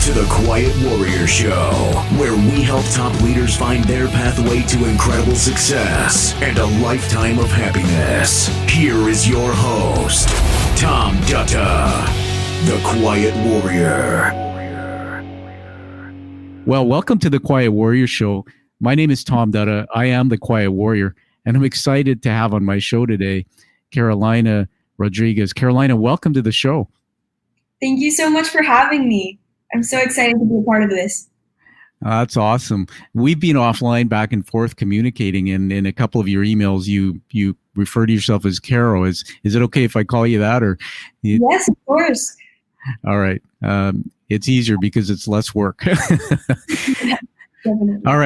to the Quiet Warrior Show, where we help top leaders find their pathway to incredible success and a lifetime of happiness. Here is your host, Tom Dutta, the Quiet Warrior. Well, welcome to the Quiet Warrior Show. My name is Tom Dutta. I am the Quiet Warrior, and I'm excited to have on my show today Mejia Rodriguez. Mejia, welcome to the show. Thank you so much for having me. I'm so excited to be a part of this. That's awesome. We've been offline back and forth communicating, and in a couple of your emails, you refer to yourself as Caro. Is it okay if I call you that? Or Yes, of course. All right. It's easier because it's less work. Yeah, definitely. All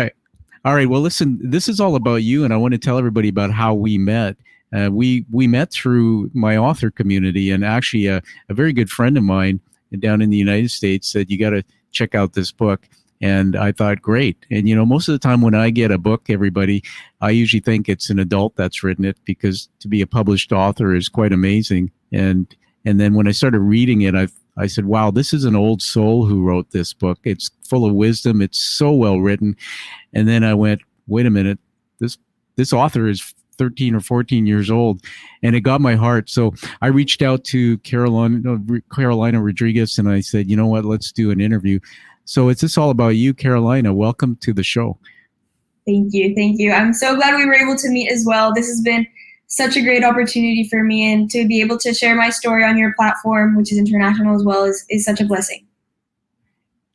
right. Well, listen, this is all about you, and I want to tell everybody about how we met. We met through my author community, and actually a very good friend of mine down in the United States said, you got to check out this book. And I thought, great. And, most of the time when I get a book, everybody, I usually think it's an adult that's written it, because to be a published author is quite amazing. And then when I started reading it, I said, wow, this is an old soul who wrote this book. It's full of wisdom. It's so well written. And then I went, wait a minute, this author is 13 or 14 years old, and it got my heart. So I reached out to Mejia Rodriguez, and I said, you know what, let's do an interview. So it's just all about you, Mejia. Welcome to the show. Thank you. I'm so glad we were able to meet as well. This has been such a great opportunity for me, and to be able to share my story on your platform, which is international as well, is such a blessing.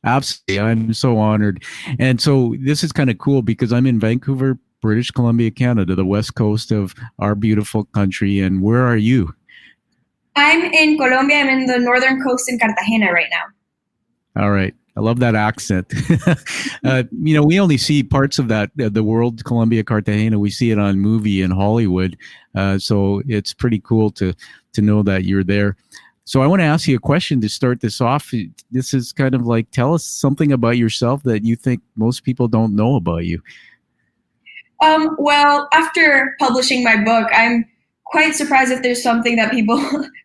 Absolutely. I'm so honored. And so this is kind of cool because I'm in Vancouver, British Columbia, Canada, the west coast of our beautiful country. And where are you? I'm in Colombia. I'm in the northern coast in Cartagena right now. All right. I love that accent. We only see parts of that, the world, Colombia, Cartagena. We see it on movie in Hollywood. So it's pretty cool to know that you're there. So I want to ask you a question to start this off. This is kind of like, tell us something about yourself that you think most people don't know about you. Well, after publishing my book, I'm quite surprised if there's something that people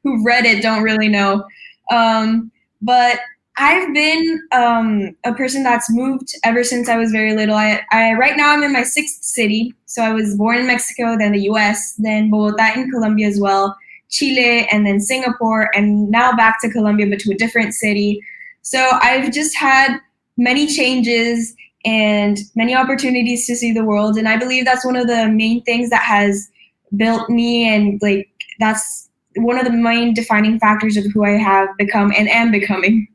who've read it don't really know. But I've been a person that's moved ever since I was very little. I right now I'm in my 6th city. So I was born in Mexico, then the US, then Bogota in Colombia as well, Chile, and then Singapore, and now back to Colombia, but to a different city. So I've just had many changes and many opportunities to see the world. And I believe that's one of the main things that has built me, and that's one of the main defining factors of who I have become and am becoming.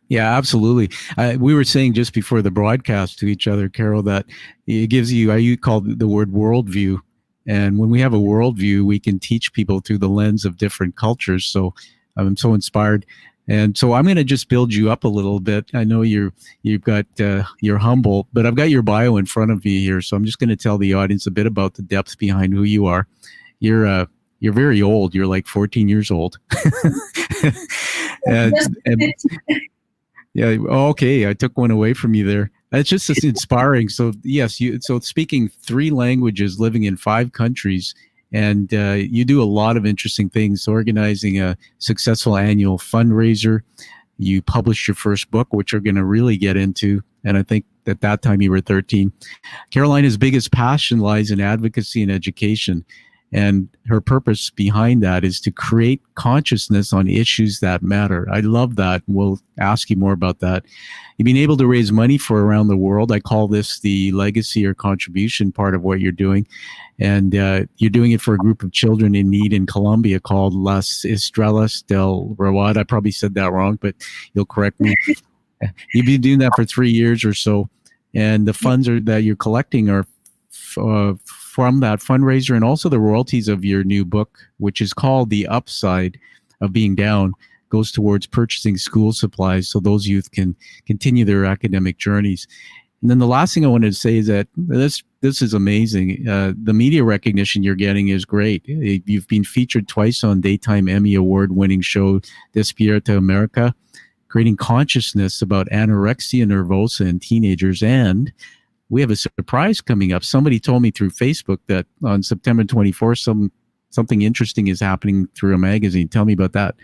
Yeah, absolutely. We were saying just before the broadcast to each other, Carol, that it gives you called the word worldview. And when we have a worldview, we can teach people through the lens of different cultures. So I'm so inspired. And so I'm going to just build you up a little bit. I know you're humble, but I've got your bio in front of me here. So I'm just going to tell the audience a bit about the depth behind who you are. You're very old. You're like 14 years old. and yeah. Okay. I took one away from you there. That's just inspiring. So yes, so speaking 3 languages, living in 5 countries, and you do a lot of interesting things, organizing a successful annual fundraiser. You published your first book, which we're going to really get into. And I think at that time you were 13. Mejhia's biggest passion lies in advocacy and education. And her purpose behind that is to create consciousness on issues that matter. I love that. We'll ask you more about that. You've been able to raise money for around the world. I call this the legacy or contribution part of what you're doing. And you're doing it for a group of children in need in Colombia called Las Estrellas del Rawad. I probably said that wrong, but you'll correct me. You've been doing that for 3 years or so. And the funds that you're collecting are from that fundraiser, and also the royalties of your new book, which is called The Upside of Being Down, goes towards purchasing school supplies so those youth can continue their academic journeys. And then the last thing I wanted to say is that this is amazing. The media recognition you're getting is great. You've been featured twice on daytime Emmy-award-winning show Despierta America, creating consciousness about anorexia nervosa in teenagers. And we have a surprise coming up. Somebody told me through Facebook that on September 24th, something interesting is happening through a magazine. Tell me about that.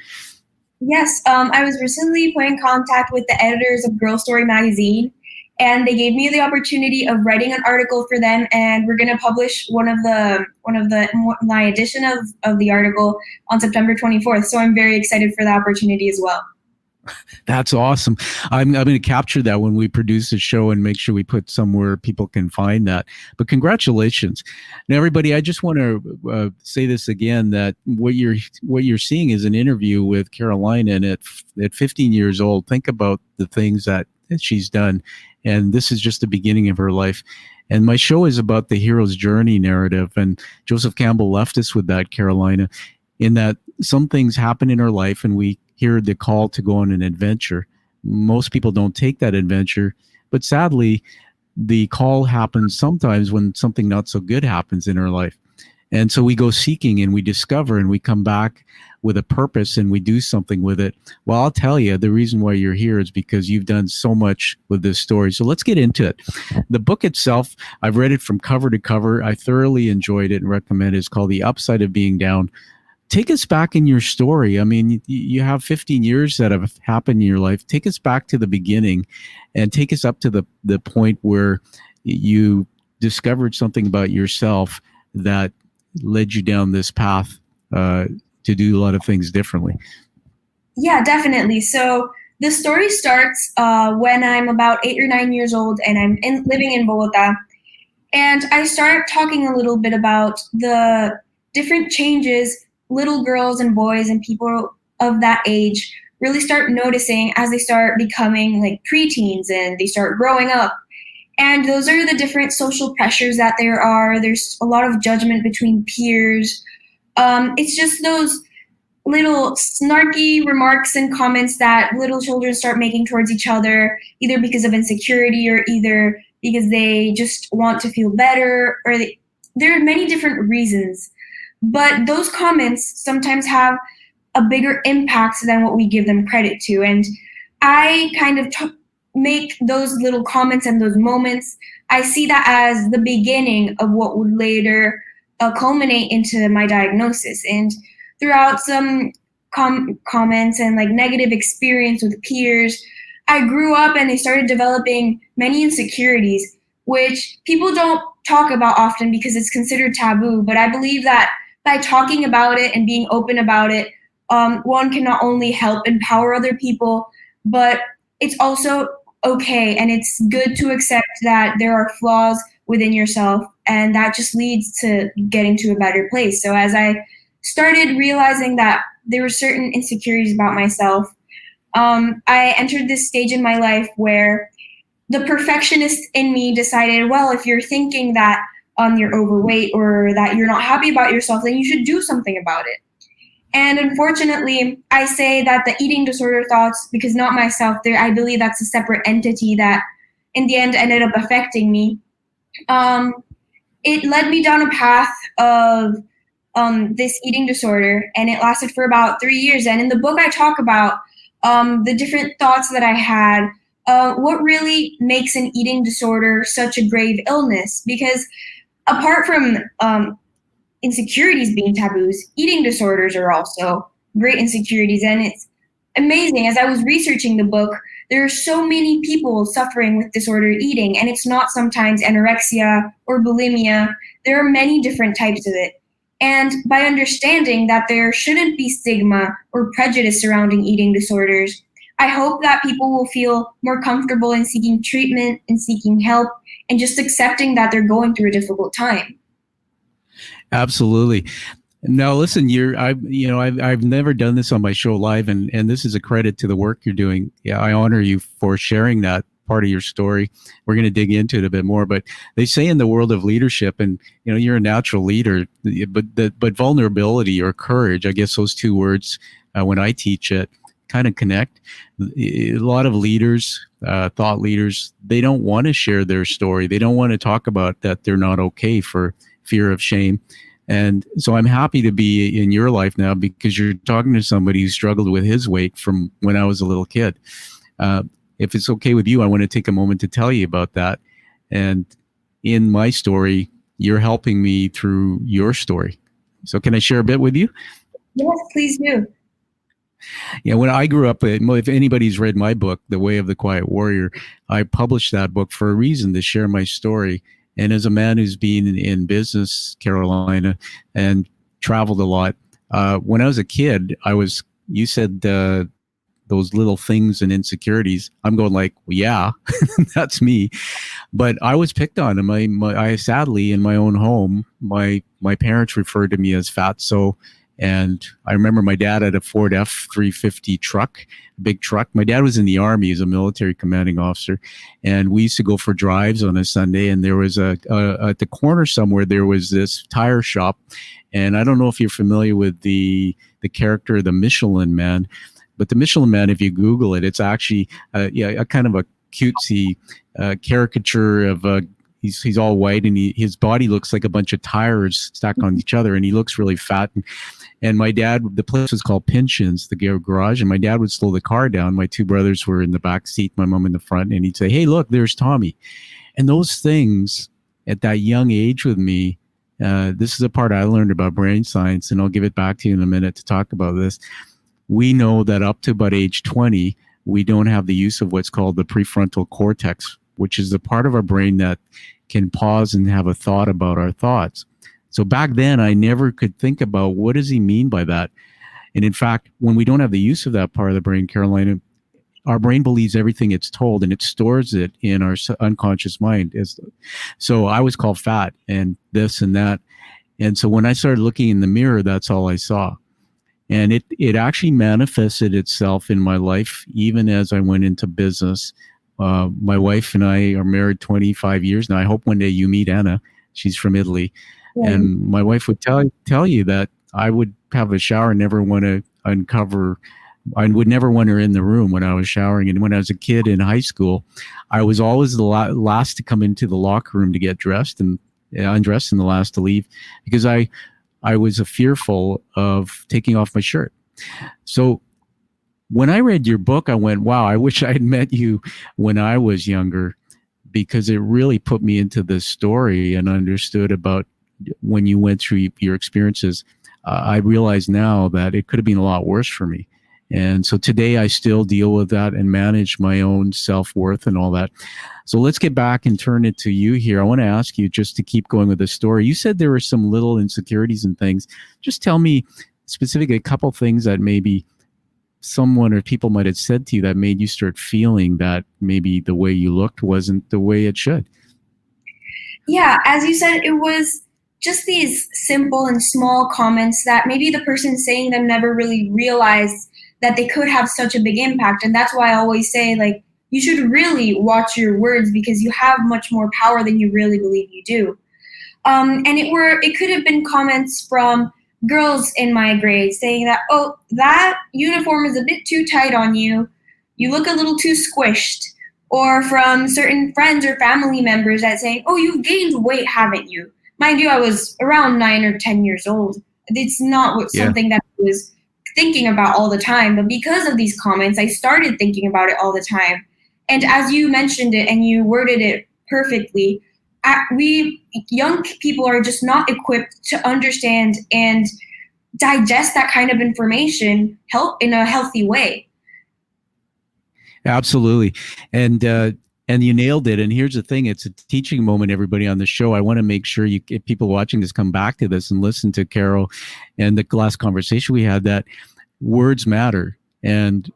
Yes, I was recently put in contact with the editors of Girl Story magazine, and they gave me the opportunity of writing an article for them, and we're going to publish my edition of the article on September 24th. So I'm very excited for the opportunity as well. That's awesome. I'm going to capture that when we produce the show and make sure we put somewhere people can find that. But congratulations. Now, everybody, I just want to say this again, that what you're seeing is an interview with Carolina, and at 15 years old, think about the things that she's done. And this is just the beginning of her life. And my show is about the hero's journey narrative. And Joseph Campbell left us with that, Carolina, in that some things happen in our life and we hear the call to go on an adventure. Most people don't take that adventure, but sadly, the call happens sometimes when something not so good happens in our life. And so we go seeking and we discover and we come back with a purpose and we do something with it. Well, I'll tell you, the reason why you're here is because you've done so much with this story. So let's get into it. The book itself, I've read it from cover to cover. I thoroughly enjoyed it and recommend it. It's called The Upside of Being Down. Take us back in your story. I mean, you have 15 years that have happened in your life. Take us back to the beginning and take us up to the point where you discovered something about yourself that led you down this path to do a lot of things differently. Yeah, definitely. So the story starts when I'm about 8 or 9 years old and I'm living in Bogota. And I start talking a little bit about the different changes little girls and boys and people of that age really start noticing as they start becoming like preteens and they start growing up. And those are the different social pressures that there are. There's a lot of judgment between peers. It's just those little snarky remarks and comments that little children start making towards each other, either because of insecurity or either because they just want to feel better, or there are many different reasons. But those comments sometimes have a bigger impact than what we give them credit to. And I kind of make those little comments and those moments, I see that as the beginning of what would later culminate into my diagnosis. And throughout some comments and like negative experience with peers, I grew up and they started developing many insecurities, which people don't talk about often because it's considered taboo. But I believe that by talking about it and being open about it, one can not only help empower other people, but it's also okay and it's good to accept that there are flaws within yourself, and that just leads to getting to a better place. So as I started realizing that there were certain insecurities about myself, I entered this stage in my life where the perfectionist in me decided, well, if you're thinking that you're overweight or that you're not happy about yourself, then you should do something about it. And unfortunately, I say that the eating disorder thoughts, because not myself, I believe that's a separate entity that in the end ended up affecting me. It led me down a path of this eating disorder, and it lasted for about 3 years. And in the book, I talk about the different thoughts that I had, what really makes an eating disorder such a grave illness, because apart from insecurities being taboos, eating disorders are also great insecurities. And it's amazing. As I was researching the book, there are so many people suffering with disordered eating, and it's not sometimes anorexia or bulimia. There are many different types of it. And by understanding that there shouldn't be stigma or prejudice surrounding eating disorders, I hope that people will feel more comfortable in seeking treatment and seeking help and just accepting that they're going through a difficult time. Absolutely. Now, listen, I've never done this on my show live, and this is a credit to the work you're doing. Yeah, I honor you for sharing that part of your story. We're going to dig into it a bit more, but they say in the world of leadership, and you're a natural leader, but vulnerability or courage, I guess those two words, when I teach it, kind of connect. A lot of leaders, thought leaders, they don't want to share their story. They don't want to talk about that they're not okay for fear of shame. And so I'm happy to be in your life now because you're talking to somebody who struggled with his weight from when I was a little kid. If it's okay with you, I want to take a moment to tell you about that. And in my story, you're helping me through your story. So can I share a bit with you? Yes, please do. Yeah, when I grew up, if anybody's read my book, The Way of the Quiet Warrior, I published that book for a reason, to share my story. And as a man who's been in business, Carolina, and traveled a lot, when I was a kid, you said those little things and insecurities. I'm going like, well, yeah, that's me. But I was picked on. And I sadly, in my own home, my parents referred to me as fatso. And I remember my dad had a Ford F-350 truck, big truck. My dad was in the Army. He's a military commanding officer. And we used to go for drives on a Sunday. And there was at the corner somewhere, there was this tire shop. And I don't know if you're familiar with the character, the Michelin Man. But the Michelin Man, if you Google it, it's actually a kind of a cutesy caricature of he's all white, and his body looks like a bunch of tires stacked on each other, and he looks really fat. And my dad, the place was called Pinchins, the garage, and my dad would slow the car down. My two brothers were in the back seat, my mom in the front, and he'd say, "Hey, look, there's Tommy." And those things at that young age with me, this is a part I learned about brain science, and I'll give it back to you in a minute to talk about this. We know that up to about age 20, we don't have the use of what's called the prefrontal cortex, which is the part of our brain that can pause and have a thought about our thoughts. So back then, I never could think about what does he mean by that. And in fact, when we don't have the use of that part of the brain, Carolina, our brain believes everything it's told, and it stores it in our unconscious mind. So I was called fat and this and that. And so when I started looking in the mirror, that's all I saw. And it actually manifested itself in my life, even as I went into business. My wife and I are married 25 years now. I hope one day you meet Anna. She's from Italy. Yeah. And my wife would tell you that I would have a shower and never want to uncover. I would never want her in the room when I was showering. And when I was a kid in high school, I was always the last to come into the locker room to get dressed and undressed, and the last to leave, because I was fearful of taking off my shirt. So when I read your book, I went, wow, I wish I had met you when I was younger, because it really put me into this story and understood about when you went through your experiences. I realize now that it could have been a lot worse for me. And so today I still deal with that and manage my own self-worth and all that. So let's get back and turn it to you here. I want to ask you, just to keep going with the story. You said there were some little insecurities and things. Just tell me specifically a couple things that maybe someone or people might have said to you that made you start feeling that maybe the way you looked wasn't the way it should. Yeah, as you said, it was just these simple and small comments that maybe the person saying them never really realized that they could have such a big impact. And that's why I always say, like, you should really watch your words, because you have much more power than you really believe you do. And it could have been comments from girls in my grade saying that, oh, that uniform is a bit too tight on you. You look a little too squished. Or from certain friends or family members that saying, oh, you've gained weight, haven't you? Mind you, I was around 9 or 10 years old. It's not something that I was thinking about all the time, but because of these comments, I started thinking about it all the time. And as you mentioned it and you worded it perfectly, we young people are just not equipped to understand and digest that kind of information in a healthy way. Absolutely. And you nailed it. And here's the thing. It's a teaching moment, everybody on the show. I want to make sure if people watching this come back to this and listen to Carol and the last conversation we had, that words matter and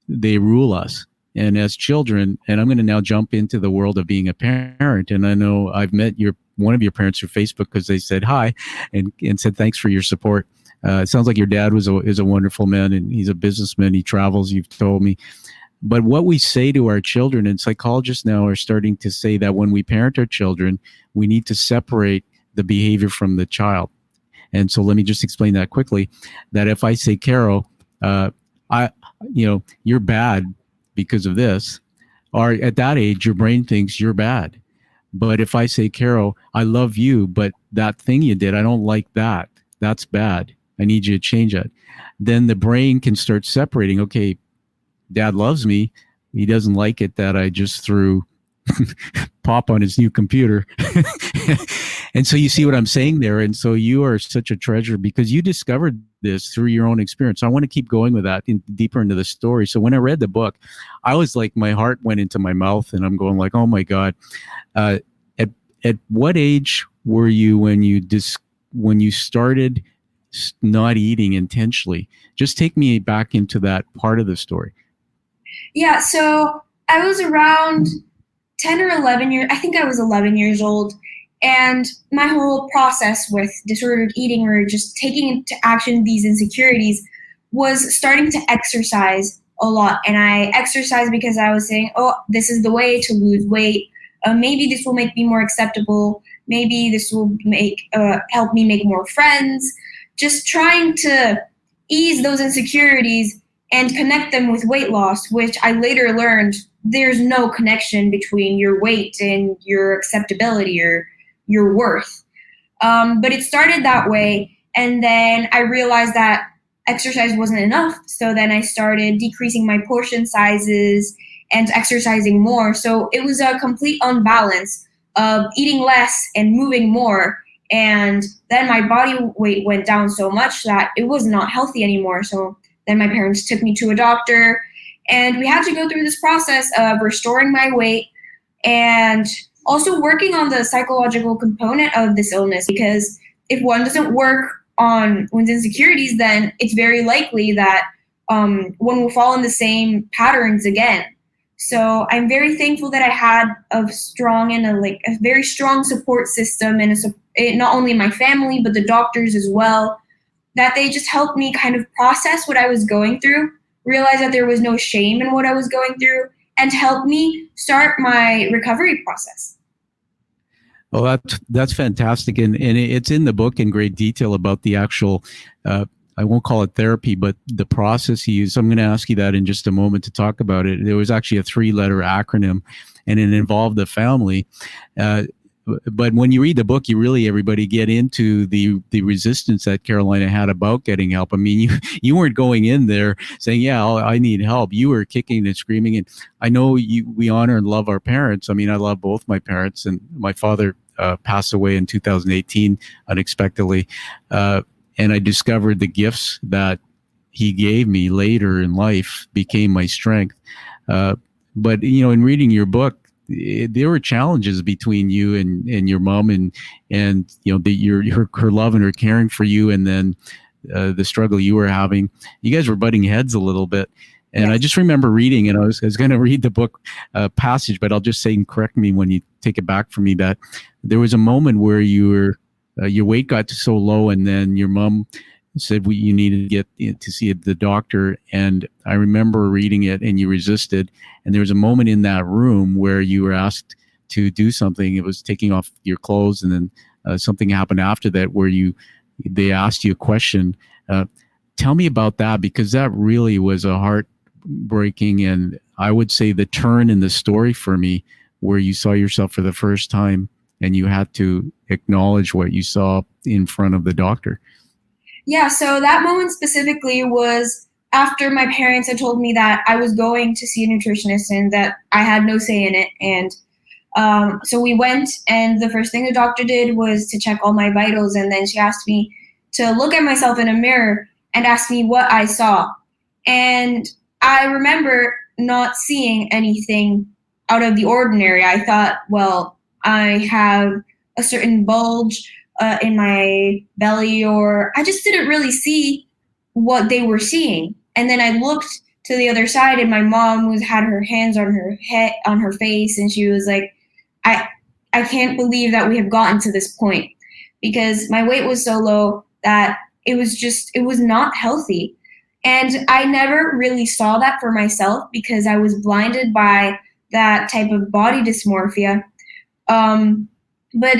they rule us. And as children, and I'm going to now jump into the world of being a parent. And I know I've met one of your parents through Facebook, because they said hi and said thanks for your support. It sounds like your dad is a wonderful man, and he's a businessman. He travels, you've told me. But what we say to our children, and psychologists now are starting to say that when we parent our children, we need to separate the behavior from the child. And so let me just explain that quickly. That if I say, Carol, you're bad because of this, or at that age, your brain thinks you're bad. But if I say, Carol, I love you, but that thing you did, I don't like that. That's bad. I need you to change that. Then the brain can start separating. Okay, Dad loves me. He doesn't like it that I just threw pop on his new computer. And so you see what I'm saying there. And so you are such a treasure because you discovered this through your own experience. I want to keep going with that deeper into the story. So when I read the book, I was like, my heart went into my mouth and I'm going like, oh my God. At what age were you when you started not eating intentionally? Just take me back into that part of the story. Yeah, so I was around 10 or 11 years, I think I was 11 years old. And my whole process with disordered eating or just taking into action these insecurities was starting to exercise a lot. And I exercised because I was saying, oh, this is the way to lose weight. Maybe this will make me more acceptable. Maybe this will help me make more friends. Just trying to ease those insecurities and connect them with weight loss, which I later learned there's no connection between your weight and your acceptability or your worth. But it started that way. And then I realized that exercise wasn't enough. So then I started decreasing my portion sizes and exercising more. So it was a complete unbalance of eating less and moving more. And then my body weight went down so much that it was not healthy anymore. So then my parents took me to a doctor and we had to go through this process of restoring my weight and also working on the psychological component of this illness, because if one doesn't work on one's insecurities, then it's very likely that one will fall in the same patterns again. So I'm very thankful that I had a strong and a very strong support system, and not only my family but the doctors as well, that they just helped me kind of process what I was going through, realize that there was no shame in what I was going through, and help me start my recovery process. Well, that's fantastic, and it's in the book in great detail about the actual. I won't call it therapy, but the process he used. So I'm going to ask you that in just a moment to talk about it. There was actually a 3-letter acronym, and it involved the family. But when you read the book, you really, everybody, get into the resistance that Carolina had about getting help. I mean, you weren't going in there saying, yeah, I need help. You were kicking and screaming. And I know we honor and love our parents. I mean, I love both my parents, and my father passed away in 2018 unexpectedly. And I discovered the gifts that he gave me later in life became my strength. But, in reading your book, there were challenges between you and your mom and her love and her caring for you, and then the struggle you were having. You guys were butting heads a little bit. And yes. I just remember reading, and I was going to read the book passage, but I'll just say, and correct me when you take it back from me, that there was a moment where your weight got so low, and then your mom said you needed to get to see the doctor. And I remember reading it, and you resisted. And there was a moment in that room where you were asked to do something. It was taking off your clothes, and then something happened after that where they asked you a question. Tell me about that, because that really was a heartbreaking, and I would say the turn in the story for me, where you saw yourself for the first time and you had to acknowledge what you saw in front of the doctor. Yeah, so that moment specifically was after my parents had told me that I was going to see a nutritionist and that I had no say in it. And so we went, and the first thing the doctor did was to check all my vitals. And then she asked me to look at myself in a mirror and ask me what I saw. And I remember not seeing anything out of the ordinary. I thought, well, I have a certain bulge in my belly, or I just didn't really see what they were seeing. And then I looked to the other side, and my mom had her hands on her head, on her face, and she was like, I can't believe that we have gotten to this point, because my weight was so low that it was not healthy. And I never really saw that for myself because I was blinded by that type of body dysmorphia. But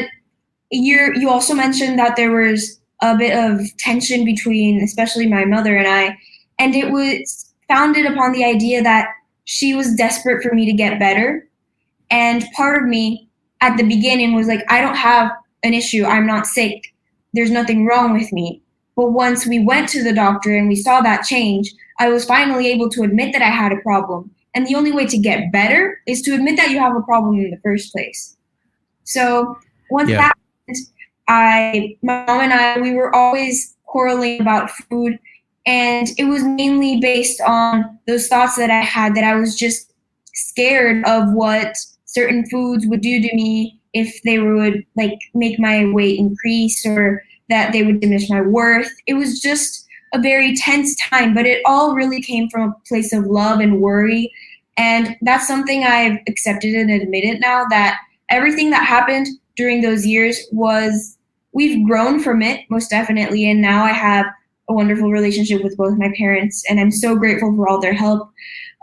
you also mentioned that there was a bit of tension between, especially my mother and I, and it was founded upon the idea that she was desperate for me to get better. And part of me at the beginning was like, I don't have an issue. I'm not sick. There's nothing wrong with me. But once we went to the doctor and we saw that change, I was finally able to admit that I had a problem. And the only way to get better is to admit that you have a problem in the first place. So once Yeah. that happened, my mom and I, we were always quarreling about food. And it was mainly based on those thoughts that I had, that I was just scared of what certain foods would do to me if they would like make my weight increase, or that they would diminish my worth. It was just a very tense time, but it all really came from a place of love and worry. And that's something I've accepted and admitted now, that everything that happened during those years we've grown from it, most definitely. And now I have a wonderful relationship with both my parents, and I'm so grateful for all their help.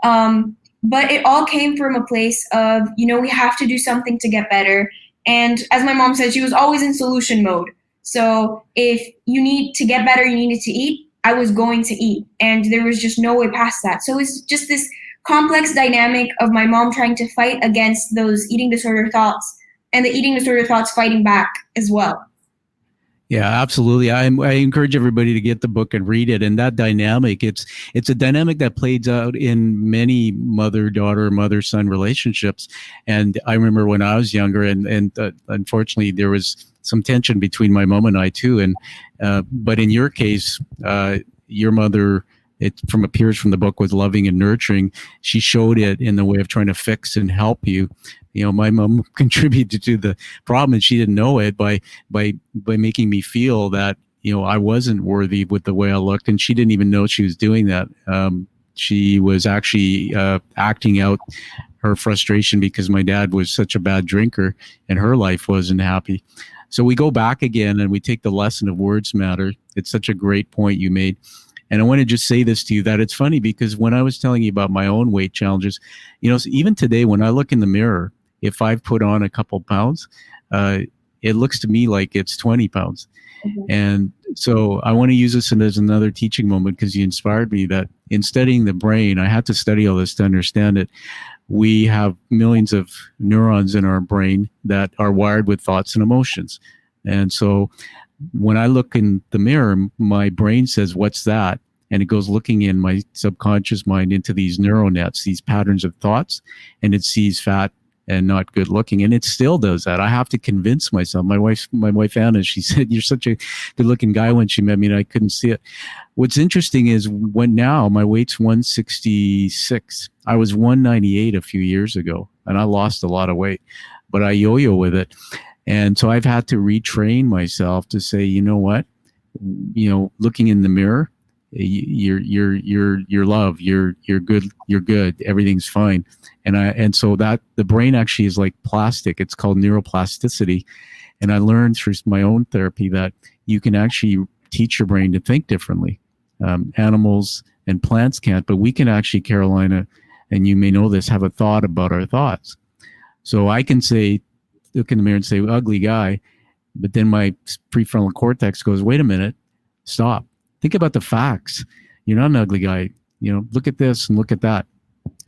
But it all came from a place of, we have to do something to get better. And as my mom said, she was always in solution mode. So if you need to get better, you needed to eat, I was going to eat. And there was just no way past that. So it's just this complex dynamic of my mom trying to fight against those eating disorder thoughts, and the eating disorder thoughts fighting back as well. Yeah, absolutely. I encourage everybody to get the book and read it. And that dynamic, it's a dynamic that plays out in many mother-daughter, mother-son relationships. And I remember when I was younger, and unfortunately there was some tension between my mom and I too. And but in your case, your mother, it from appears from the book, was loving and nurturing. She showed it in the way of trying to fix and help you. My mom contributed to the problem, and she didn't know it by making me feel that I wasn't worthy with the way I looked, and she didn't even know she was doing that. She was actually acting out her frustration because my dad was such a bad drinker, and her life wasn't happy. So we go back again, and we take the lesson of words matter. It's such a great point you made. And I want to just say this to you, that it's funny because when I was telling you about my own weight challenges, even today when I look in the mirror, if I've put on a couple pounds, it looks to me like it's 20 pounds. Mm-hmm. And so I want to use this as another teaching moment, because you inspired me that in studying the brain, I had to study all this to understand it. We have millions of neurons in our brain that are wired with thoughts and emotions. And so when I look in the mirror, my brain says, "What's that?" And it goes looking in my subconscious mind into these neural nets, these patterns of thoughts, and it sees fat and not good looking. And it still does that. I have to convince myself. My wife Anna, she said, "You're such a good looking guy," when she met me, and I couldn't see it. What's interesting is now my weight's 166. I was 198 a few years ago, and I lost a lot of weight, but I yo-yo with it. And so I've had to retrain myself to say, you know what, looking in the mirror, you're loved, you're good, everything's fine. And so that the brain actually is like plastic. It's called neuroplasticity. And I learned through my own therapy that you can actually teach your brain to think differently. Animals and plants can't, but we can actually, Carolina, and you may know this, have a thought about our thoughts. So I can say, look in the mirror and say, "Ugly guy," but then my prefrontal cortex goes, "Wait a minute, stop. Think about the facts. You're not an ugly guy. Look at this and look at that."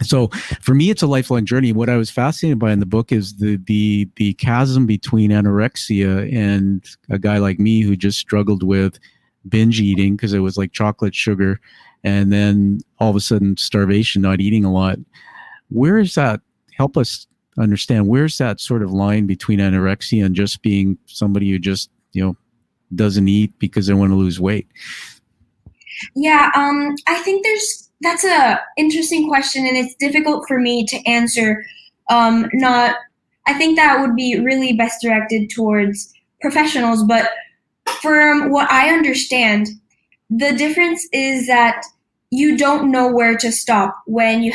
So for me, it's a lifelong journey. What I was fascinated by in the book is the chasm between anorexia and a guy like me who just struggled with binge eating because it was like chocolate, sugar, and then all of a sudden starvation, not eating a lot. Where is that? Help us understand, where's that sort of line between anorexia and just being somebody who just doesn't eat because they want to lose weight? Yeah, I think that's a interesting question, and it's difficult for me to answer. I think that would be really best directed towards professionals, but from what I understand, the difference is that you don't know where to stop when you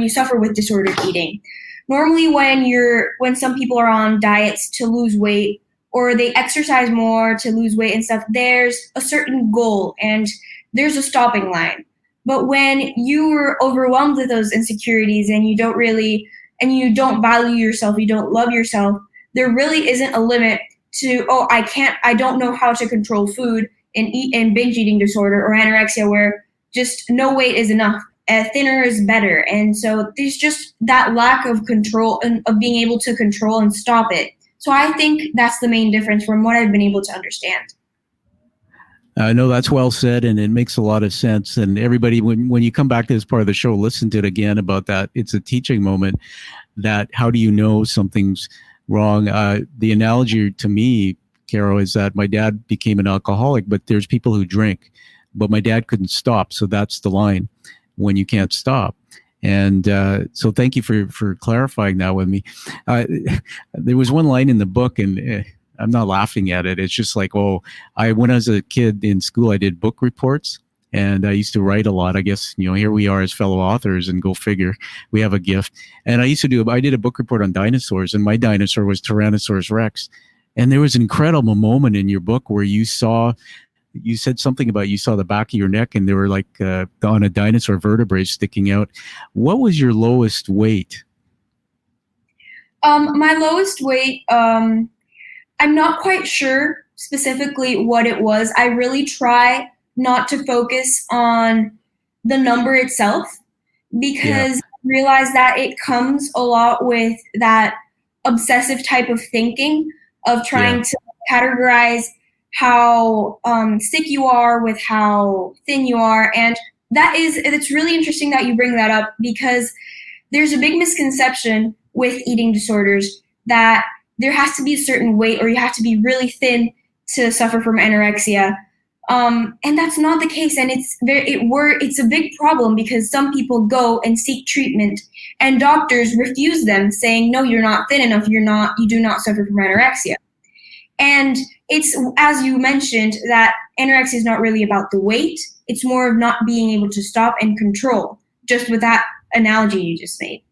suffer with disordered eating. Normally when some people are on diets to lose weight, or they exercise more to lose weight and stuff, there's a certain goal and there's a stopping line. But when you're overwhelmed with those insecurities and you don't value yourself, you don't love yourself, there really isn't a limit to, I don't know how to control food and binge eating disorder or anorexia, where just no weight is enough. Thinner is better. And so there's just that lack of control and of being able to control and stop it. So I think that's the main difference from what I've been able to understand. No, that's well said, and it makes a lot of sense. And everybody, when you come back to this part of the show, listen to it again about that. It's a teaching moment. That how do you know something's wrong. The analogy to me, Carol, is that my dad became an alcoholic, but there's people who drink, but my dad couldn't stop. So that's the line when you can't stop. And so thank you for clarifying that with me. There was one line in the book, and I'm not laughing at it. It's just like, when I was a kid in school, I did book reports. And I used to write a lot. I guess, here we are as fellow authors, and go figure, we have a gift. And I did a book report on dinosaurs, and my dinosaur was Tyrannosaurus Rex. And there was an incredible moment in your book where you said something about you saw the back of your neck, and there were like on a dinosaur vertebrae sticking out. What was your lowest weight? My lowest weight, I'm not quite sure specifically what it was. I really try not to focus on the number itself, because I realize that it comes a lot with that obsessive type of thinking of trying to categorize how sick you are with how thin you are. And it's really interesting that you bring that up, because there's a big misconception with eating disorders that there has to be a certain weight or you have to be really thin to suffer from anorexia. And that's not the case. And it's a big problem, because some people go and seek treatment and doctors refuse them, saying, no, you're not thin enough. You do not suffer from anorexia. And it's, as you mentioned, that anorexia is not really about the weight. It's more of not being able to stop and control, just with that analogy you just made.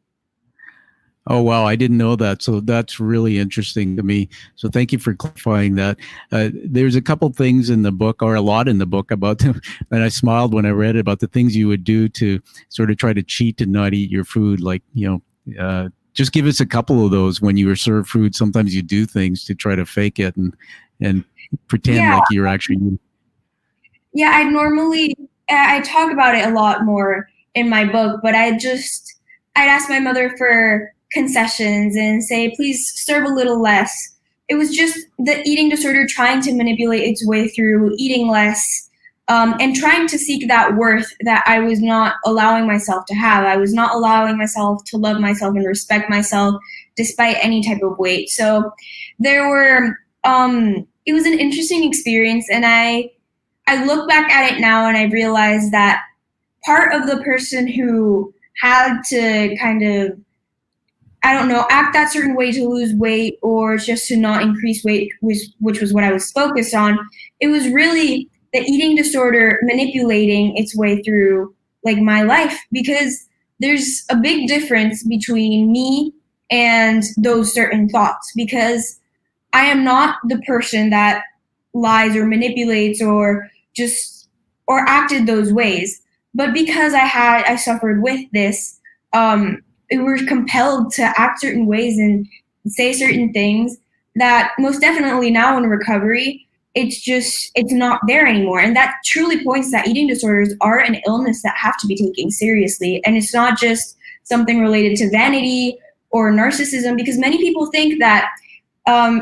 Oh, wow. I didn't know that. So that's really interesting to me. So thank you for clarifying that. There's a couple things in the book, or a lot in the book, about them, and I smiled when I read it, about the things you would do to sort of try to cheat and not eat your food. Like, just give us a couple of those. When you were served food, sometimes you do things to try to fake it and pretend like you're actually. Yeah, I talk about it a lot more in my book, but I'd ask my mother for concessions and say, please serve a little less. It was just the eating disorder trying to manipulate its way through eating less, and trying to seek that worth that I was not allowing myself to have. I was not allowing myself to love myself and respect myself despite any type of weight. So it was an interesting experience, and I look back at it now and I realize that part of the person who had to kind of, act that certain way to lose weight or just to not increase weight, which was what I was focused on. It was really the eating disorder manipulating its way through like my life, because there's a big difference between me and those certain thoughts, because I am not the person that lies or manipulates or acted those ways. But because I suffered with this, we were compelled to act certain ways and say certain things that most definitely now in recovery, it's not there anymore. And that truly points that eating disorders are an illness that have to be taken seriously. And it's not just something related to vanity or narcissism, because many people think that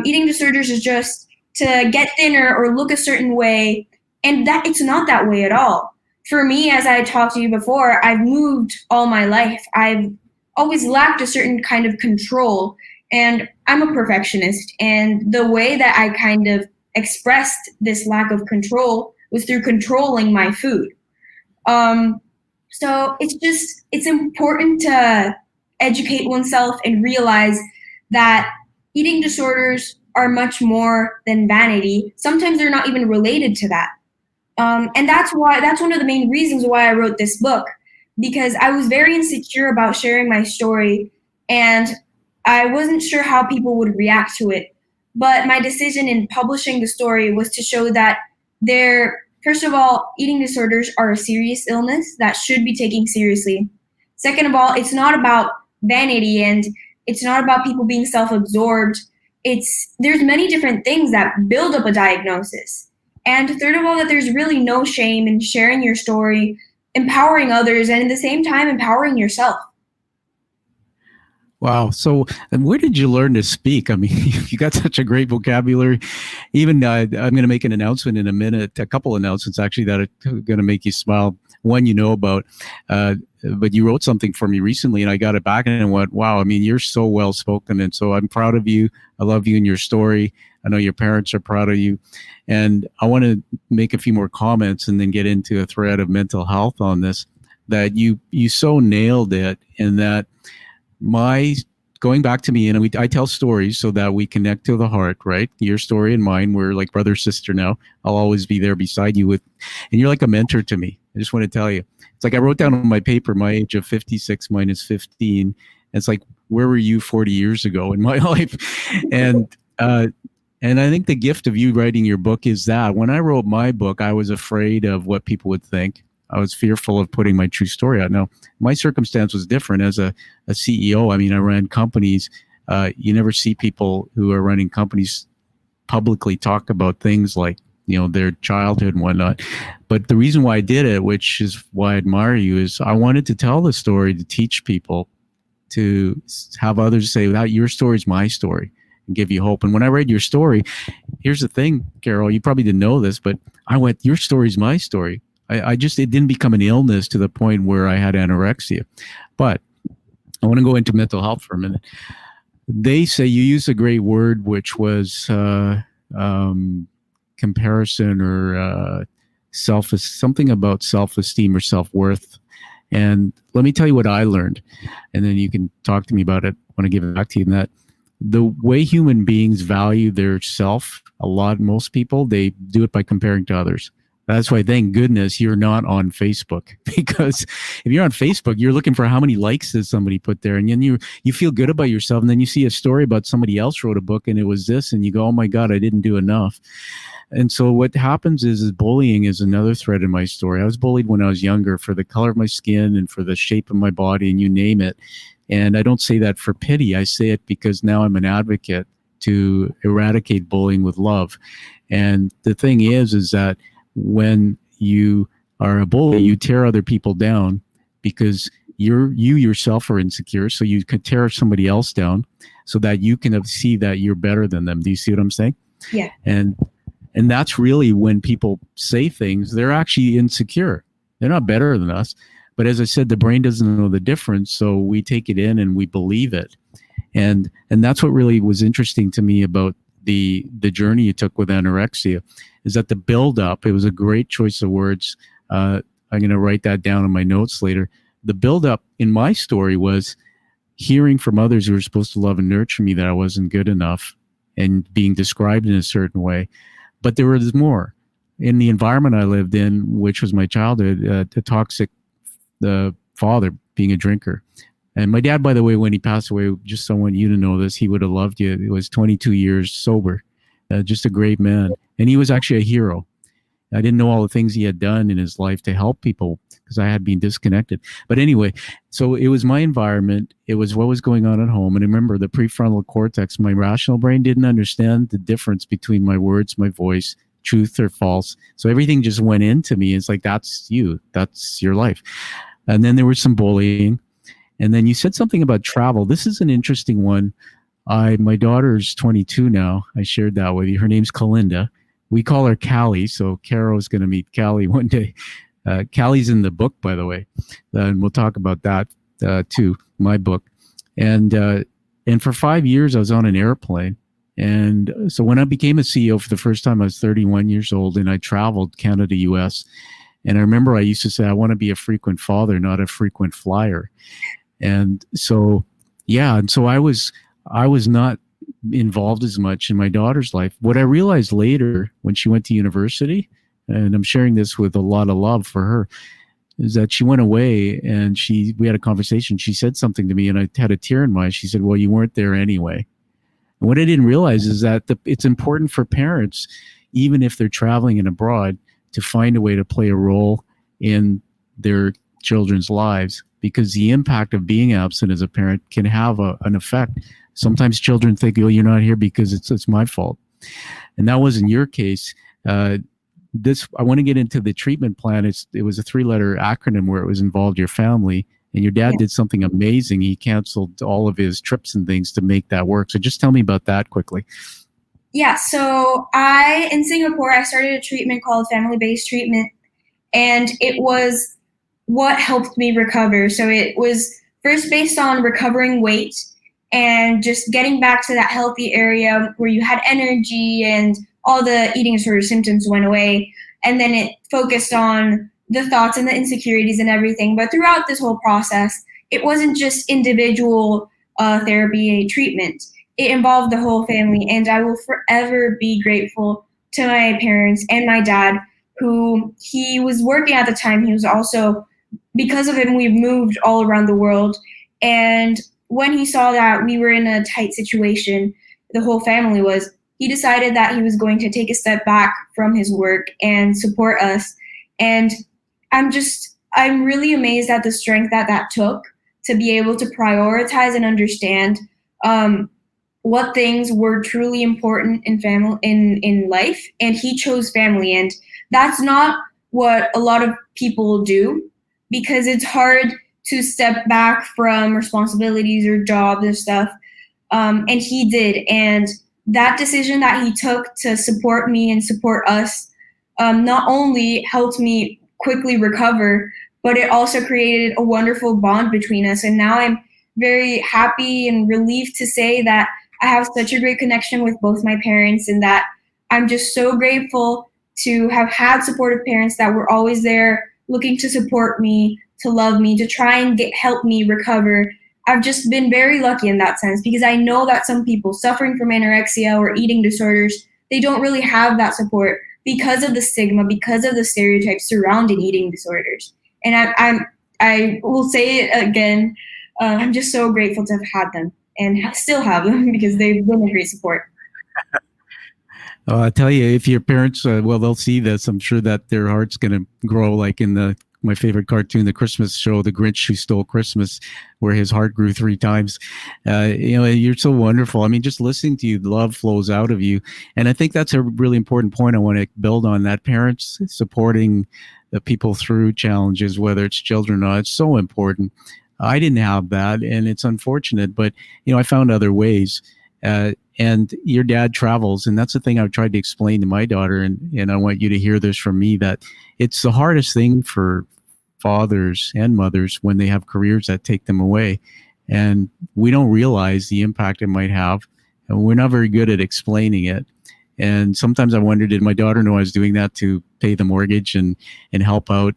eating disorders is just to get thinner or look a certain way, and that it's not that way at all. For me, as I talked to you before, I've moved all my life. I've always lacked a certain kind of control, and I'm a perfectionist. And the way that I kind of expressed this lack of control was through controlling my food. So it's important to educate oneself and realize that eating disorders are much more than vanity. Sometimes they're not even related to that. And that's one of the main reasons why I wrote this book, because I was very insecure about sharing my story, and I wasn't sure how people would react to it. But my decision in publishing the story was to show that first of all, eating disorders are a serious illness that should be taken seriously. Second of all, it's not about vanity, and it's not about people being self-absorbed. There's many different things that build up a diagnosis. And third of all, that there's really no shame in sharing your story, empowering others, and at the same time, empowering yourself. Wow. So, and where did you learn to speak? I mean, you got such a great vocabulary. Even I'm going to make an announcement in a minute, a couple announcements actually that are going to make you smile. One you know about, but you wrote something for me recently, and I got it back and went, "Wow! I mean, you're so well spoken, and so I'm proud of you. I love you and your story. I know your parents are proud of you, and I want to make a few more comments and then get into a thread of mental health on this. That you so nailed it, in that." My going back to me, and I tell stories so that we connect to the heart, right? Your story and mine, we're like brother sister now. I'll always be there beside you and you're like a mentor to me. I just want to tell you, it's like I wrote down on my paper my age of 56 minus 15. It's like, where were you 40 years ago in my life? And and I think the gift of you writing your book is that when I wrote my book, I was afraid of what people would think. I was fearful of putting my true story out. Now, my circumstance was different as a CEO. I mean, I ran companies. You never see people who are running companies publicly talk about things like, their childhood and whatnot. But the reason why I did it, which is why I admire you, is I wanted to tell the story to teach people, to have others say that your story is my story and give you hope. And when I read your story, here's the thing, Carol, you probably didn't know this, but I went, your story is my story. It didn't become an illness to the point where I had anorexia. But I want to go into mental health for a minute. They say you used a great word, which was comparison or something about self-esteem or self-worth. And let me tell you what I learned, and then you can talk to me about it. I want to give it back to you. In that the way human beings value their self, most people, they do it by comparing to others. That's why, thank goodness, you're not on Facebook, because if you're on Facebook, you're looking for how many likes does somebody put there, and then you feel good about yourself, and then you see a story about somebody else wrote a book and it was this, and you go, oh my God, I didn't do enough. And so what happens is bullying is another thread in my story. I was bullied when I was younger for the color of my skin and for the shape of my body, and you name it. And I don't say that for pity. I say it because now I'm an advocate to eradicate bullying with love. And the thing is that when you are a bully, you tear other people down because you yourself are insecure. So you could tear somebody else down so that you can see that you're better than them. Do you see what I'm saying? Yeah. And that's really when people say things, they're actually insecure. They're not better than us. But as I said, the brain doesn't know the difference. So we take it in and we believe it. And that's what really was interesting to me about the journey you took with anorexia, is that the build up, it was a great choice of words. I'm going to write that down in my notes later. The build up in my story was hearing from others who were supposed to love and nurture me that I wasn't good enough and being described in a certain way. But there was more. In the environment I lived in, which was my childhood, a toxic father, being a drinker. And my dad, by the way, when he passed away, just so I want you to know this, he would have loved you. It was 22 years sober, just a great man. And he was actually a hero. I didn't know all the things he had done in his life to help people because I had been disconnected. But anyway, so it was my environment. It was what was going on at home. And remember, the prefrontal cortex, my rational brain didn't understand the difference between my words, my voice, truth or false. So everything just went into me. It's like, that's you. That's your life. And then there was some bullying. And then you said something about travel. This is an interesting one. My daughter's 22 now. I shared that with you. Her name's Kalinda. We call her Callie. So Carol's going to meet Callie one day. Callie's in the book, by the way. And we'll talk about that too, my book. And for 5 years, I was on an airplane. And so when I became a CEO for the first time, I was 31 years old, and I traveled Canada, US. And I remember I used to say, I want to be a frequent father, not a frequent flyer. And so, yeah. And so I was not involved as much in my daughter's life. What I realized later when she went to university, and I'm sharing this with a lot of love for her, is that she went away and we had a conversation. She said something to me and I had a tear in my eye. She said, well, you weren't there anyway. And what I didn't realize is that it's important for parents, even if they're traveling and abroad, to find a way to play a role in their children's lives, because the impact of being absent as a parent can have an effect. Sometimes children think, oh, you're not here because it's my fault. And that wasn't your case. I want to get into the treatment plan. It was a 3-letter acronym where it was involved your family. And your dad did something amazing. He canceled all of his trips and things to make that work. So just tell me about that quickly. Yeah, so in Singapore, I started a treatment called family-based treatment, and it was what helped me recover. So it was first based on recovering weight and just getting back to that healthy area where you had energy and all the eating disorder symptoms went away. And then it focused on the thoughts and the insecurities and everything. But throughout this whole process, it wasn't just individual therapy treatment. It involved the whole family. And I will forever be grateful to my parents and my dad, who he was working at the time. He was also, because of him, we've moved all around the world. And when he saw that we were in a tight situation, the whole family was, he decided that he was going to take a step back from his work and support us. And I'm really amazed at the strength that took to be able to prioritize and understand what things were truly important in family in life. And he chose family. And that's not what a lot of people do, because it's hard to step back from responsibilities or jobs and stuff. And he did. And that decision that he took to support me and support us not only helped me quickly recover, but it also created a wonderful bond between us. And now I'm very happy and relieved to say that I have such a great connection with both my parents, and that I'm just so grateful to have had supportive parents that were always there looking to support me, to love me, to try and help me recover. I've just been very lucky in that sense, because I know that some people suffering from anorexia or eating disorders, they don't really have that support because of the stigma, because of the stereotypes surrounding eating disorders. And I will say it again, I'm just so grateful to have had them and still have them, because they've been a great support. I tell you, if your parents, they'll see this, I'm sure that their heart's going to grow, like in my favorite cartoon, the Christmas show, The Grinch Who Stole Christmas, where his heart grew 3 times. You're so wonderful. I mean, just listening to you, love flows out of you. And I think that's a really important point I want to build on, that parents supporting the people through challenges, whether it's children or not, it's so important. I didn't have that, and it's unfortunate, but, I found other ways. And your dad travels, and that's the thing I've tried to explain to my daughter, and I want you to hear this from me, that it's the hardest thing for fathers and mothers when they have careers that take them away. And we don't realize the impact it might have, and we're not very good at explaining it. And sometimes I wonder, did my daughter know I was doing that to pay the mortgage and help out?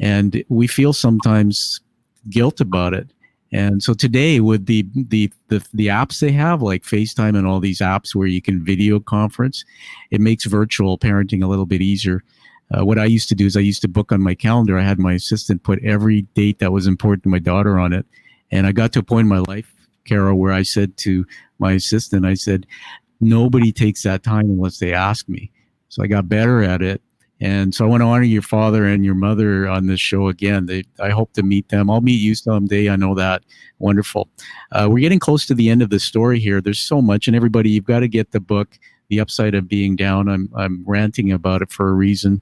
And we feel sometimes guilt about it. And so today, with the apps they have, like FaceTime and all these apps where you can video conference, it makes virtual parenting a little bit easier. What I used to do is I used to book on my calendar. I had my assistant put every date that was important to my daughter on it. And I got to a point in my life, Carol, where I said to my assistant, I said, nobody takes that time unless they ask me. So I got better at it. And so I want to honor your father and your mother on this show again. I hope to meet them. I'll meet you someday. I know that. Wonderful. We're getting close to the end of the story here. There's so much. And everybody, you've got to get the book, The Upside of Being Down. I'm ranting about it for a reason.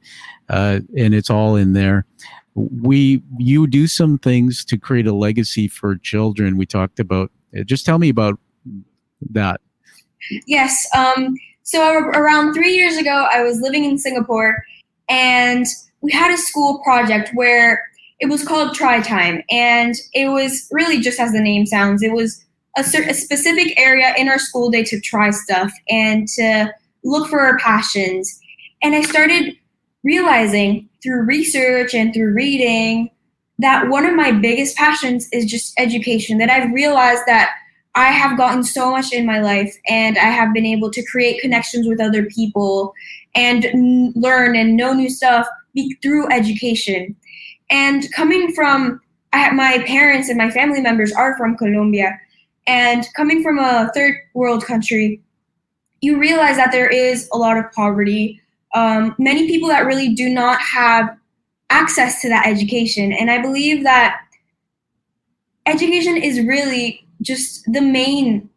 And it's all in there. You do some things to create a legacy for children. We talked about. Just tell me about that. Yes. So around 3 years ago, I was living in Singapore, and we had a school project where it was called Try Time. And it was really just as the name sounds. It was a specific area in our school day to try stuff and to look for our passions. And I started realizing through research and through reading that one of my biggest passions is just education, that I've realized that I have gotten so much in my life, and I have been able to create connections with other people and learn and know new stuff through education. And coming from, my parents and my family members are from Colombia, and coming from a third world country, you realize that there is a lot of poverty. Many people that really do not have access to that education. And I believe that education is really just the main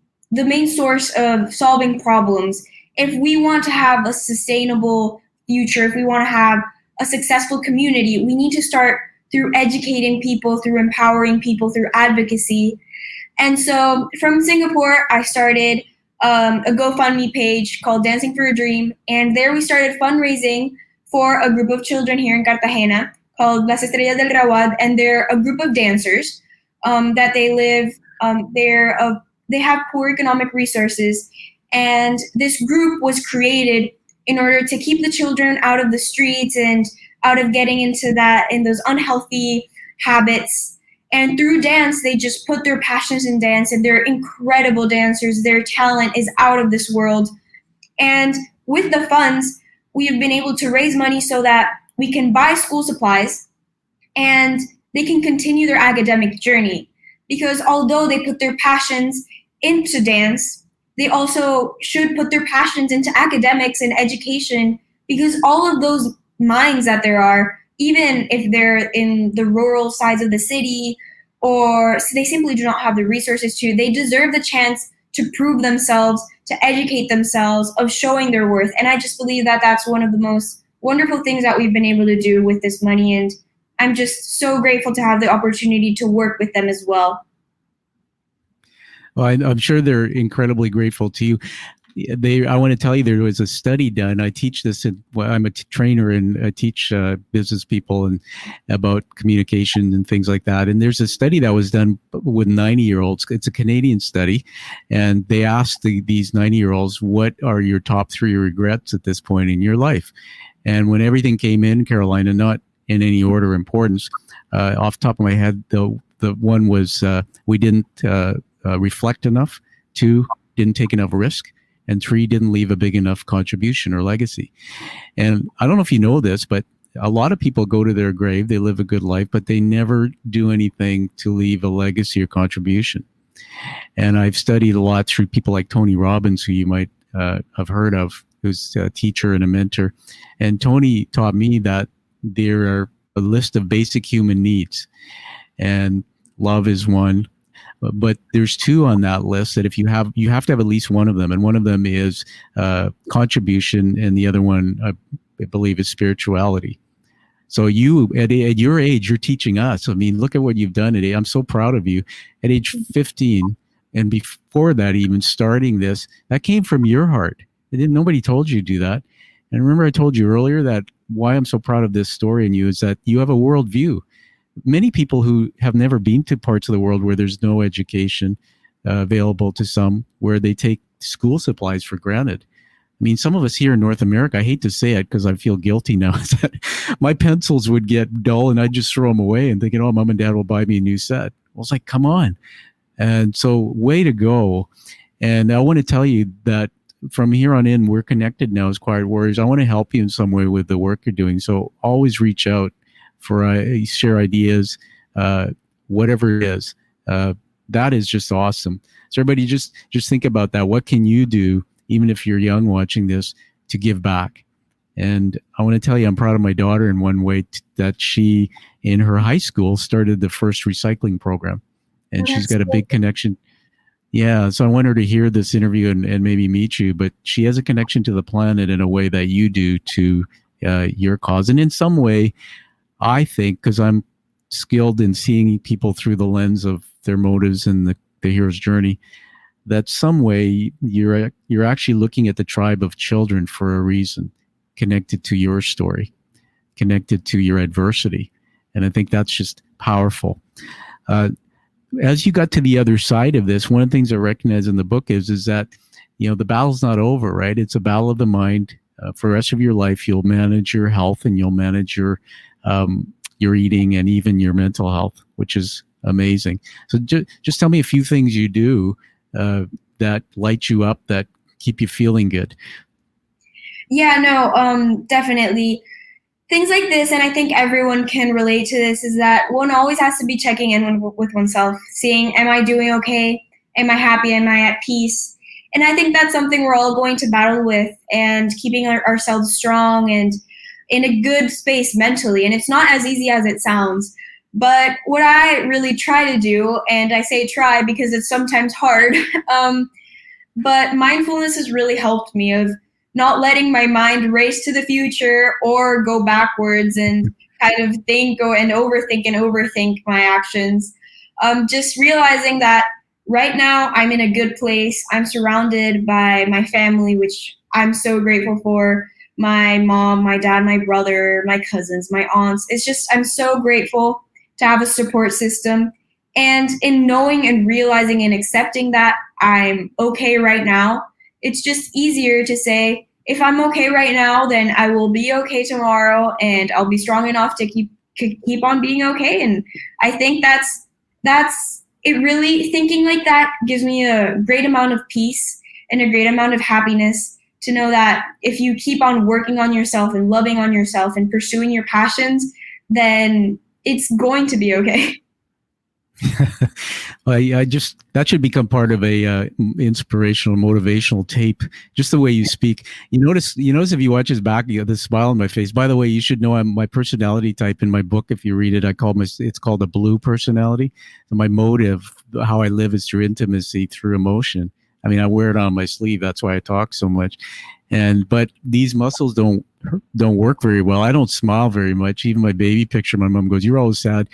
source of solving problems. If we want to have a sustainable future, if we want to have a successful community, we need to start through educating people, through empowering people, through advocacy. And so from Singapore, I started a GoFundMe page called Dancing for a Dream. And there we started fundraising for a group of children here in Cartagena called Las Estrellas del Rawad. And they're a group of dancers that they live, they have poor economic resources. And this group was created in order to keep the children out of the streets and out of getting in those unhealthy habits. And through dance, they just put their passions in dance, and they're incredible dancers. Their talent is out of this world. And with the funds, we have been able to raise money so that we can buy school supplies and they can continue their academic journey. Because although they put their passions into dance, they also should put their passions into academics and education, because all of those minds that there are, even if they're in the rural sides of the city or they simply do not have the resources to, they deserve the chance to prove themselves, to educate themselves, of showing their worth. And I just believe that that's one of the most wonderful things that we've been able to do with this money. And I'm just so grateful to have the opportunity to work with them as well. Well, I'm sure they're incredibly grateful to you. I want to tell you, there was a study done. I teach this. I'm a trainer, and I teach business people and about communication and things like that. And there's a study that was done with 90-year-olds. It's a Canadian study, and they asked these 90-year-olds, "What are your top 3 regrets at this point in your life?" And when everything came in, Carolina, not in any order of importance, off the top of my head, the one was we didn't reflect enough. 2, didn't take enough risk. And 3, didn't leave a big enough contribution or legacy. And I don't know if you know this, but a lot of people go to their grave, they live a good life, but they never do anything to leave a legacy or contribution. And I've studied a lot through people like Tony Robbins, who you might have heard of, who's a teacher and a mentor. And Tony taught me that there are a list of basic human needs, and love is one. But there's 2 on that list that if you have to have at least one of them, and one of them is contribution, and the other one, I believe, is spirituality. So you, at your age, you're teaching us. I mean, look at what you've done today. I'm so proud of you. At age 15, and before that, even starting this, that came from your heart. Nobody told you to do that. And remember, I told you earlier that why I'm so proud of this story in you is that you have a worldview. Many people who have never been to parts of the world where there's no education available to some, where they take school supplies for granted. I mean, some of us here in North America, I hate to say it because I feel guilty now, that my pencils would get dull and I'd just throw them away and thinking, oh, mom and dad will buy me a new set. I was like, come on. And so way to go. And I want to tell you that from here on in, we're connected now as Quiet Warriors. I want to help you in some way with the work you're doing. So always reach out for share ideas, whatever it is. That is just awesome. So everybody just think about that. What can you do, even if you're young watching this, to give back? And I want to tell you, I'm proud of my daughter in one way, that she, in her high school, started the first recycling program. And she's got a big connection. Yeah, so I want her to hear this interview and maybe meet you, but she has a connection to the planet in a way that you do to your cause. And in some way, I think, because I'm skilled in seeing people through the lens of their motives and the hero's journey, that some way you're actually looking at the tribe of children for a reason, connected to your story, connected to your adversity. And I think that's just powerful. As you got to the other side of this, one of the things I recognize in the book is that, the battle's not over, right? It's a battle of the mind. For the rest of your life, you'll manage your health and you'll manage your eating and even your mental health, which is amazing. So just tell me a few things you do that light you up, that keep you feeling good. Yeah, no, definitely. Things like this, and I think everyone can relate to this, is that one always has to be checking in with oneself, seeing, am I doing okay? Am I happy? Am I at peace? And I think that's something we're all going to battle with, and keeping ourselves strong and in a good space mentally. And it's not as easy as it sounds. But what I really try to do, and I say try because it's sometimes hard, but mindfulness has really helped me, of not letting my mind race to the future or go backwards and kind of think and overthink my actions. Just realizing that right now I'm in a good place. I'm surrounded by my family, which I'm so grateful for. My mom, my dad, my brother, my cousins, my aunts. It's just, I'm so grateful to have a support system. And in knowing and realizing and accepting that I'm okay right now, it's just easier to say, if I'm okay right now, then I will be okay tomorrow, and I'll be strong enough to keep on being okay. And I think that's it. Really, thinking like that gives me a great amount of peace and a great amount of happiness to know that if you keep on working on yourself and loving on yourself and pursuing your passions, then it's going to be okay. I just, that should become part of a inspirational, motivational tape. Just the way you speak. You notice if you watch his back, you have this smile on my face. By the way, you should know my personality type in my book. If you read it, it's called a blue personality. And my motive, how I live, is through intimacy, through emotion. I mean, I wear it on my sleeve. That's why I talk so much. But these muscles don't work very well. I don't smile very much. Even my baby picture, my mom goes, "You're always sad."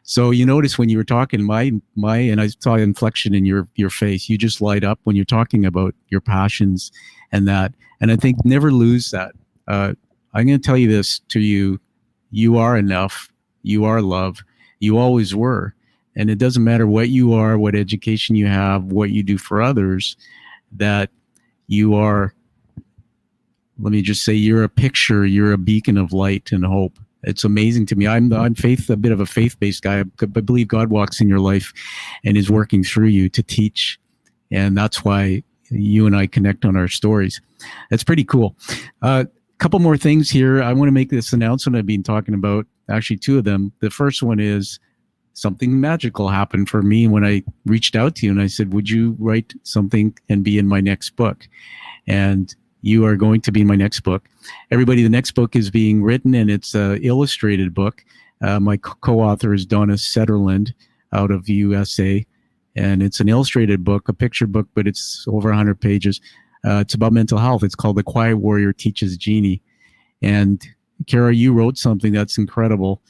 So you notice when you were talking, and I saw inflection in your face. You just light up when you're talking about your passions and that. And I think never lose that. I'm going to tell you this to you: you are enough. You are love. You always were. And it doesn't matter what you are, what education you have, what you do for others, that you are. Let me just say, you're a picture, you're a beacon of light and hope. It's amazing to me. I'm a bit of a faith-based guy. I believe God walks in your life and is working through you to teach. And that's why you and I connect on our stories. That's pretty cool. Couple more things here. I want to make this announcement I've been talking about, actually two of them. The first one is something magical happened for me when I reached out to you and I said, would you write something and be in my next book? And you are going to be in my next book. Everybody, the next book is being written, and it's an illustrated book. My co-author is Donna Setterland out of USA, and it's an illustrated book, a picture book, but it's over 100 pages. It's about mental health. It's called The Quiet Warrior Teaches Genie. And Kara, you wrote something that's incredible.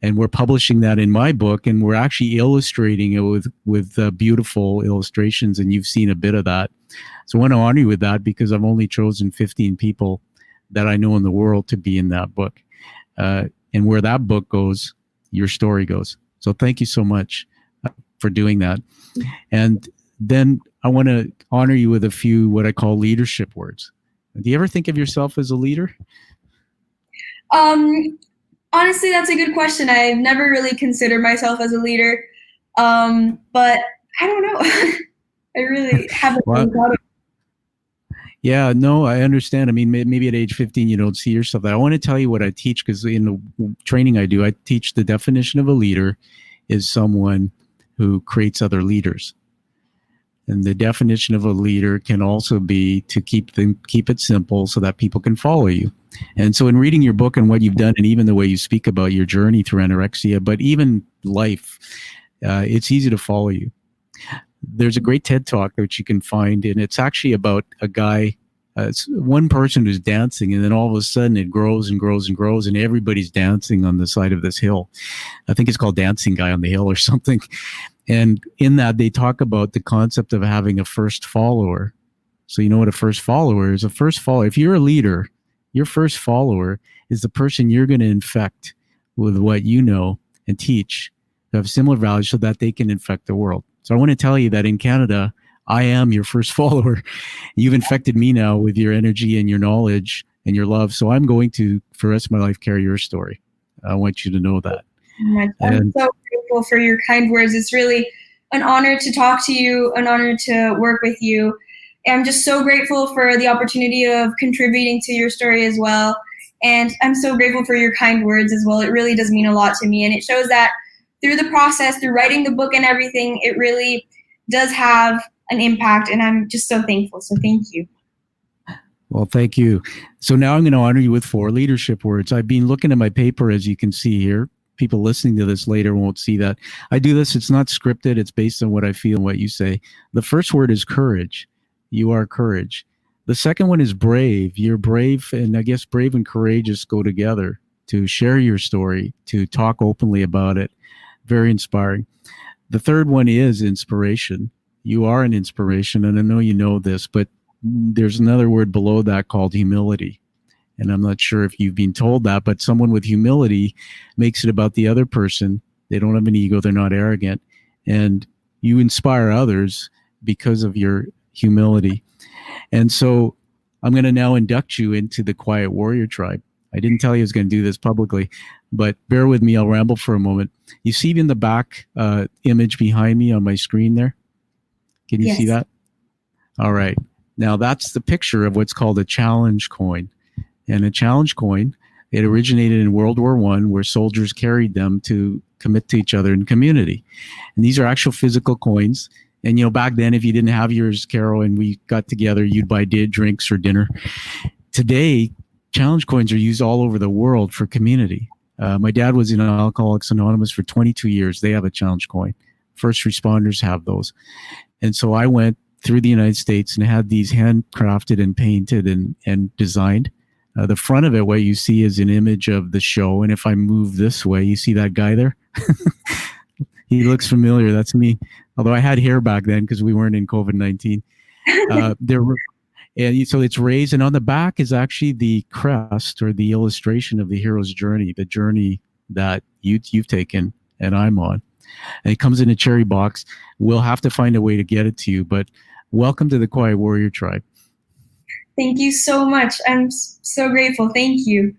And we're publishing that in my book, and we're actually illustrating it with beautiful illustrations, and you've seen a bit of that. So I want to honor you with that, because I've only chosen 15 people that I know in the world to be in that book. And where that book goes, your story goes. So thank you so much for doing that. And then I want to honor you with a few what I call leadership words. Do you ever think of yourself as a leader? Honestly, that's a good question. I've never really considered myself as a leader, but I don't know. I really haven't thought of it. Yeah, no, I understand. I mean, maybe at age 15, you don't see yourself that. I want to tell you what I teach, because in the training I do, I teach the definition of a leader is someone who creates other leaders. And the definition of a leader can also be to keep it simple so that people can follow you. And so in reading your book and what you've done, and even the way you speak about your journey through anorexia, but even life, it's easy to follow you. There's a great TED Talk that you can find, and it's actually about a guy, it's one person who's dancing, and then all of a sudden it grows and grows and grows, and everybody's dancing on the side of this hill. I think it's called Dancing Guy on the Hill or something. And in that, they talk about the concept of having a first follower. So you know what a first follower is? A first follower, if you're a leader, your first follower is the person you're going to infect with what you know and teach, who have similar values, so that they can infect the world. So I want to tell you that in Canada, I am your first follower. You've infected me now with your energy and your knowledge and your love. So I'm going to, for the rest of my life, carry your story. I want you to know that. I'm so grateful for your kind words. It's really an honor to talk to you, an honor to work with you. I'm just so grateful for the opportunity of contributing to your story as well. And I'm so grateful for your kind words as well. It really does mean a lot to me. And it shows that through the process, through writing the book and everything, it really does have an impact. And I'm just so thankful. So thank you. Well, thank you. So now I'm going to honor you with 4 leadership words. I've been looking at my paper, as you can see here. People listening to this later won't see that. I do this. It's not scripted. It's based on what I feel and what you say. The first word is courage. You are courage. The second one is brave. You're brave. And I guess brave and courageous go together to share your story, to talk openly about it. Very inspiring. The third one is inspiration. You are an inspiration, and I know you know this, but there's another word below that called humility. And I'm not sure if you've been told that, but someone with humility makes it about the other person. They don't have an ego. They're not arrogant. And you inspire others because of your humility. And so I'm going to now induct you into the Quiet Warrior Tribe. I didn't tell you I was going to do this publicly, but bear with me. I'll ramble for a moment. You see in the back image behind me on my screen there? Can you see that? All right. Now that's the picture of what's called a challenge coin. And a challenge coin, it originated in World War I, where soldiers carried them to commit to each other in community. And these are actual physical coins. And, you know, back then, if you didn't have yours, Carol, and we got together, you'd buy drinks or dinner. Today, challenge coins are used all over the world for community. My dad was in Alcoholics Anonymous for 22 years. They have a challenge coin. First responders have those. And so I went through the United States and had these handcrafted and painted and designed. The front of it, what you see is an image of the show. And if I move this way, you see that guy there? He looks familiar. That's me. Although I had hair back then because we weren't in COVID-19. And so it's raised. And on the back is actually the crest or the illustration of the hero's journey, the journey that you've taken and I'm on. And it comes in a cherry box. We'll have to find a way to get it to you. But welcome to the Quiet Warrior Tribe. Thank you so much. I'm so grateful. Thank you.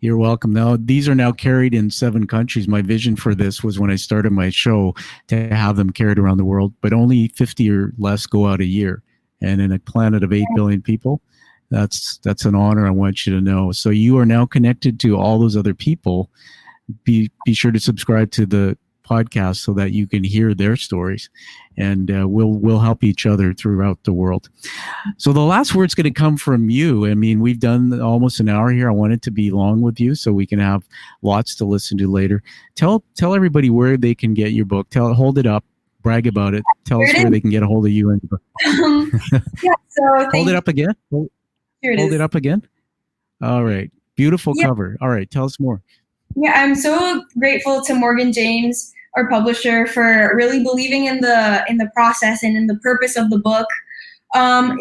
You're welcome. Now, these are now carried in 7 countries. My vision for this was when I started my show to have them carried around the world, but only 50 or less go out a year. And in a planet of 8 billion people, that's an honor. I want you to know. So you are now connected to all those other people. Be sure to subscribe to the podcast so that you can hear their stories, and we'll help each other throughout the world. So the last word's going to come from you. I mean, we've done almost an hour here. I want it to be long with you so we can have lots to listen to later. Tell everybody where they can get your book. Hold it up, brag about it. Tell us where they can get a hold of you. Hold it up again. Hold it up again. All right. Beautiful cover. All right. Tell us more. Yeah, I'm so grateful to Morgan James, our publisher, for really believing in the process and in the purpose of the book.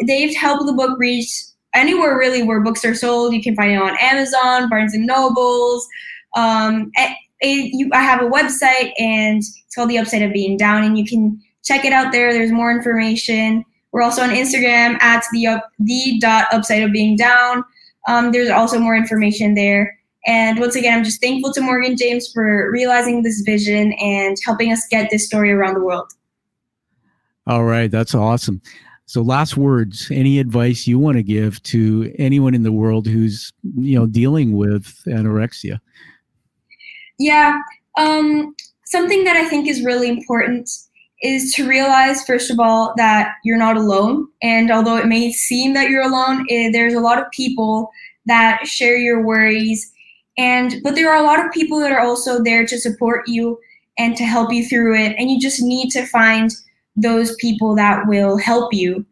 They've helped the book reach anywhere really where books are sold. You can find it on Amazon, Barnes and Nobles. I have a website, and it's called The Upside of Being Down, and you can check it out there. There's more information. We're also on Instagram at the.upside of being down. There's also more information there. And once again, I'm just thankful to Morgan James for realizing this vision and helping us get this story around the world. All right. That's awesome. So last words, any advice you want to give to anyone in the world who's, dealing with anorexia? Yeah. Something that I think is really important is to realize, first of all, that you're not alone. And although it may seem that you're alone, there's a lot of people that share your worries. But there are a lot of people that are also there to support you and to help you through it. And you just need to find those people that will help you.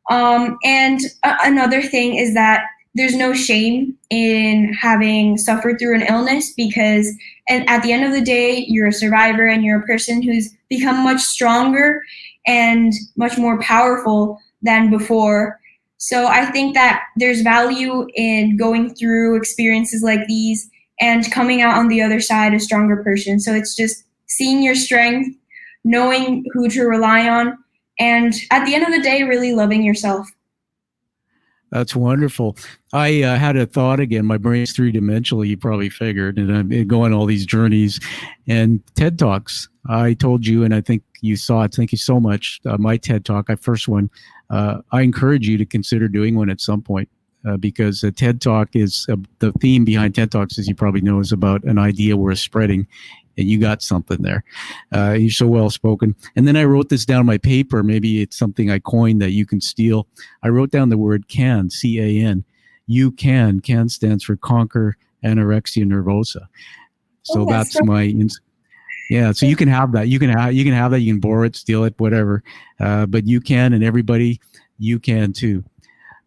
Another thing is that there's no shame in having suffered through an illness, because at the end of the day, you're a survivor and you're a person who's become much stronger and much more powerful than before. So I think that there's value in going through experiences like these and coming out on the other side a stronger person. So it's just seeing your strength, knowing who to rely on, and at the end of the day, really loving yourself. That's wonderful. I had a thought again. My brain's 3-dimensional, you probably figured, and I'm going all these journeys and TED Talks. I told you, and I think you saw it. Thank you so much. My TED Talk, first one, I encourage you to consider doing one at some point. Because a TED Talk is the theme behind TED Talks, as you probably know, is about an idea worth spreading, and you got something there. You're so well spoken. And then I wrote this down on my paper. Maybe it's something I coined that you can steal. I wrote down the word CAN, C-A-N. You can. CAN stands for Conquer Anorexia Nervosa. So that's my. Yeah, so you can have that. You can have that. You can borrow it, steal it, whatever. But you can, and everybody, you can too.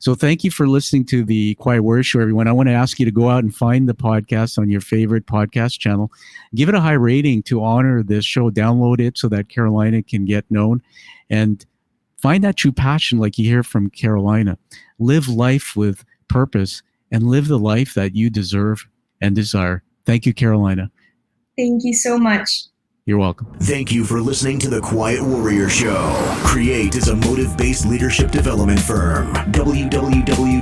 So thank you for listening to the Quiet Warrior Show, everyone. I want to ask you to go out and find the podcast on your favorite podcast channel. Give it a high rating to honor this show. Download it so that Carolina can get known. And find that true passion like you hear from Carolina. Live life with purpose and live the life that you deserve and desire. Thank you, Carolina. Thank you so much. You're welcome. Thank you for listening to The Quiet Warrior Show. Create is a motive-based leadership development firm. www.kreat.ca